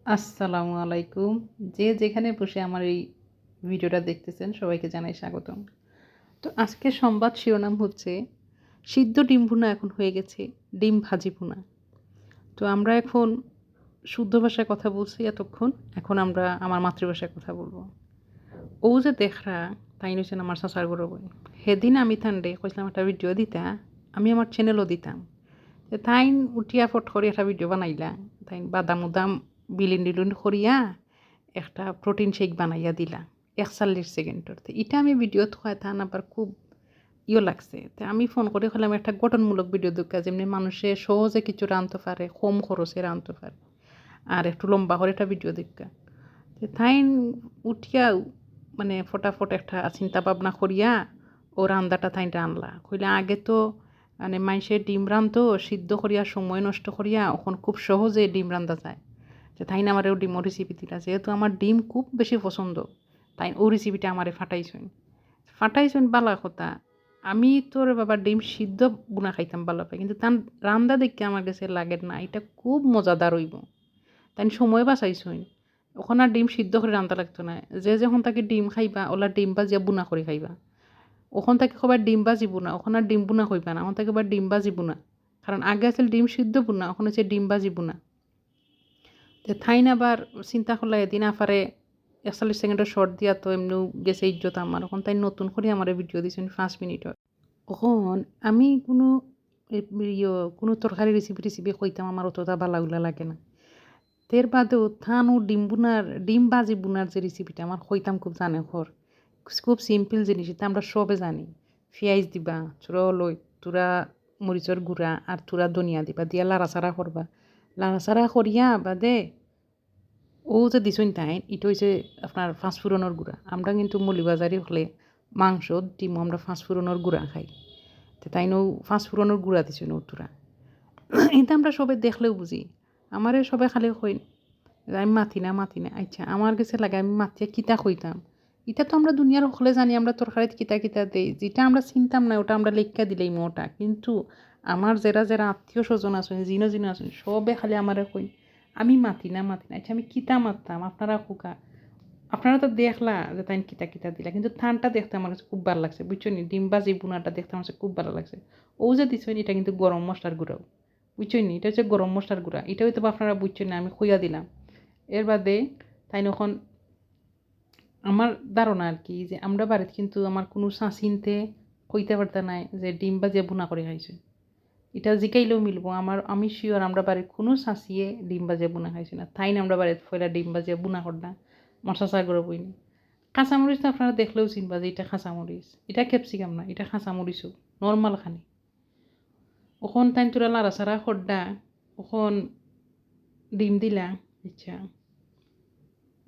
আসসালামু আলাইকুম। যে যেখানে বসে আমার এই ভিডিওটা দেখতেছেন সবাইকে জানাই স্বাগতম। তো আজকের সংবাদ শিরোনাম হচ্ছে সিদ্ধ ডিম ভুনা এখন হয়ে গেছে ডিম ভাজি ভুনা। তো আমরা এখন শুদ্ধ ভাষায় কথা বলছি এতক্ষণ। এখন আমরা আমার মাতৃভাষায় কথা বলব। ও যে দেখরা তাই হইছেন আমার চাচার বড় বোন। সেদিন আমি তান্ডে কইছিলাম একটা ভিডিও দিতা, আমি আমার চ্যানেলও দিতাম। তাইন উঠিয়া ফট করে একটা ভিডিও বানাইলা। তাইন বাদাম উদাম বিলিন করিয়া একটা প্রোটিন শেক বানাইয়া দিলা ৪১ সেকেন্ডের। তো এটা আমি ভিডিও থুয়া থান আবার খুব লাগছে। তো আমি ফোন করে হলাম একটা গঠনমূলক ভিডিও দেখা যেমনি মানুষে সহজে কিছু রাঁধতে পারে, কম খরচে রাঁধতে পারে। আর একটু লম্বা করে একটা ভিডিও দেখা। তো তাইন উঠিয়া মানে ফটাফট একটা চিন্তা ভাবনা করিয়া ও রান্দাটা তাইন রানলা। কইলে আগে তো মানে মাইসে ডিম রান্ধতো সিদ্ধ করিয়া সময় নষ্ট করিয়া এখন খুব সহজে ডিম রান্ধা যায়। যে তাই না আমারও ডিমও রেসিপি দিলা, যেহেতু আমার ডিম খুব বেশি পছন্দ তাই ও রেসিপিটা আমারে ফাটাইছুন বালা কথা। আমি তোর বাবা ডিম সিদ্ধ বুনা খাইতাম ভালো পাই, কিন্তু তার রান্দা দেখে আমার কাছে লাগে না এটা খুব মজাদার হইব। তাই সময় বাঁচাইছুন, ওখানে আর ডিম সিদ্ধ করে রান্দা লাগতো না। যে যখন তাকে ডিম খাইবা ওলা ডিম বাজিয়া বুনা করে খাইবা। ওখান থেকে সবাই ডিম বাজি বুনা, ওখানে আর ডিম বুনা হইবা না, ওখান থেকে আবার ডিম বাজি বুনা। কারণ আগে আসলে ডিম সিদ্ধ বুনা, ওখানে হচ্ছে ডিম বাজি বুনা। তো থাইন আবার চিন্তা করলে এদিন আফারে ৪১ সেকেন্ডের শর্ট দিয়া তো এমনিও গেছে ইজ্জত আমার। এখন তাই নতুন করে আমার ভিডিও দিয়েছেন ৫ মিনিটের। এখন আমি কোনো তরকারি রেসিপি কইতাম আমার অতটা বালাগুলা লাগে না। তের বাদেও থান ও ডিম বাজি বুনার যে রেসিপিটা আমার কইতাম খুব জানে ঘর। খুব সিম্পল জিনিস, এটা আমরা সবে জানি। পেঁয়াজ দিবা, চুরা লই, তুরা মরিচের গুঁড়া আর তুরা ধনিয়া দিবা, দিয়া লাড়াচাড়া করবা। লাড়াচাড়া করিয়া বাদে ও যে দিছুন তাই এটা হচ্ছে আপনার ফাঁসফুরনের গুঁড়া। আমরা কিন্তু মৌলিবাজারি হলে মাংস ডিম আমরা ফাঁসফুরনের গুঁড়া খাই। তো তাই নো ফাঁসফুরনের গুঁড়া দিছুন ওরা। এটা আমরা সবাই দেখলেও বুঝি। আমারে সবাই খালি কই আমি মাতি না। আচ্ছা আমার কাছে লাগে আমি মাতিয়ে কিতা কইতাম। এটা তো আমরা দুনিয়ার হলে জানি আমরা তরকারিত কিতা দেই, যেটা আমরা চিনতাম না ওটা আমরা লেখা দিলেই মোটা। কিন্তু আমার যারা আত্মীয় স্বজন আছেন জিনো আছেন সবে খালি আমারে কই আমি মাতি না। আচ্ছা আমি কিতা মারতাম আপনারা খোকা, আপনারা তো দেখলা যে তাই কিতা দিলা, কিন্তু থানটা দেখতে আমার কাছে খুব ভালো লাগছে বুঝছো নি। ডিম বাজি বুনাটা দেখতে আমার কাছে খুব ভালো লাগছে। ও যে দিছো এটা কিন্তু গরম মশলার গুঁড়াও বুঝছো নি, এটা হচ্ছে গরম মশলার গুঁড়া। এটা হয়তো আপনারা বুঝছো না, আমি খুইয়া দিলাম। এর বাদে তাই এখন আমার ধারণা আর কি যে আমরা বাড়িতে কিন্তু আমার কোনো চিনতে কইতে পারতে নাই যে ডিম বাজিয়ে বুনা করে খাইছে। এটা জিকাইলেও মিলবো আমি শিওর আমরা বাড়ির কোনো শাঁসিয়ে ডিম বাজিয়ে বুনা খাইছি না। তাই না আমরা বাড়িতে ফয়লা ডিম বাজিয়ে বুনা করনা মশলা চা করে বইনি। কাঁচামরিচ তো আপনারা দেখলেও চিনবা যে এটা কাঁচামরিচ, এটা ক্যাপসিকাম না, এটা কাঁচামরিচও নর্মাল খানি। ওখন তাই তোরা লাড়াচাড়া খড্ডা, ওখন ডিম দিলা। আচ্ছা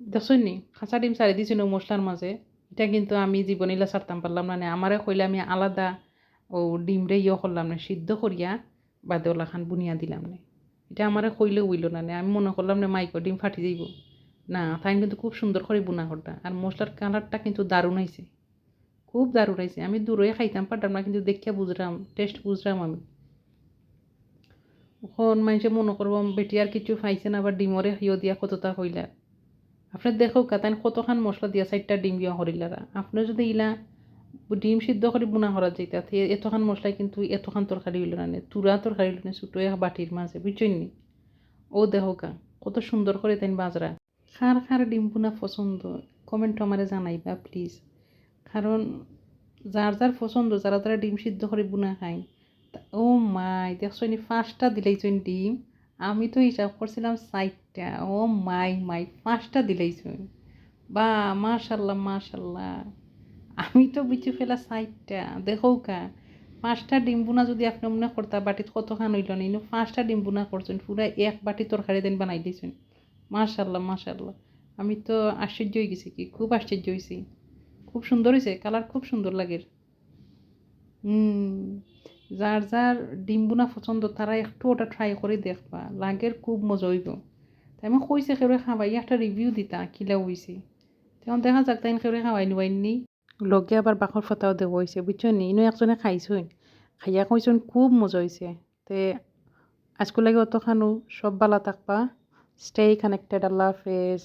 দেখছেন নি খাঁচা ডিম ছাড়ি দিছিল মশলার মাঝে। এটা কিন্তু আমি জীবনীলা ছাড়তাম পারলাম না। আমারে কইলে আমি আলাদা ও ডিম রে করলাম না, সিদ্ধ করিয়া বাদে ওলা খান বুনিয়া দিলাম না। এটা আমারে কইলেও উইল না, আমি মনে করলাম না মাইকো ডিম ফাটি যাইব না। তাই কিন্তু খুব সুন্দর করে বুনা করতা, আর মশলার কালারটা কিন্তু দারুণ হয়েছে, খুব দারুণ হয়েছে। আমি দূরে খাইতাম পারতাম না, কিন্তু দেখিয়া বুঝলাম, টেস্ট বুঝলাম আমি। এখন মানুষে মনে করবো বেটি আর কিছু খাইছে না, আবার ডিমরে হিও দিয়া কতটা হইলা। আপনি দেখো কাতান কতখান মশলা দিয়া 4টা ডিম ইয়া করিলারা। আপনি যদি ইলা ডিম সিদ্ধ করে বুনা করা যেতা এতখান মশলায় কিন্তু এতখান তরকারি হইল না, তুরা তরকারি হইল না ছোটো বাটির মাঝে বুঝছেন নি। ও দেখো কা কত সুন্দর করে তাই বাজরা। খার ডিম বুনা পছন্দ কমেন্ট আমারে জানাইবা প্লিজ। কারণ যার পছন্দ যারা ডিম সিদ্ধ করে বুনা খায়। ও মাই দেখছো নি 5টা দিলেইছেন ডিম। আমি তো হিসাব করছিলাম 4টা। ও মাই 5টা দিলেইছেন। বা মাশাল্লাহ। আমি তো বিচু ফেলা 4টা দেখো কা। 5টা ডিম বুনা যদি আপনি মনে করতা বাটিত কতখান হইল না, 5টা ডিম বুনা করছেন পুরা 1 বাটি তরকারি দেন বানাই দিয়েছেন। মাশাল্লাহ। আমি তো আশ্চর্য হয়ে গেছি, কি খুব আশ্চর্য হয়েছি। খুব সুন্দর হয়েছে, কালার খুব সুন্দর লাগে। যার ডিম বুনা পছন্দ তারা একটু ওটা ট্রাই করে দেখবা, লাগের খুব মজা হইব। তাই আমি কইছে কেউ খাওয়াই একটা রিভিউ দিতা কিলা হয়েছে। তখন দেখা যাক তাই কেউ খাওয়াই নি লগে আবার বাখর ফটাও দেব হয়েছে বুঝছো নি। একজনে খাইছুন, খাইয়া কইছুন খুব মজা হয়েছে। তে আজকে লাগে অত খানো, সব বালা থাকবা। Stay connected. আল্লাহ হাফেজ।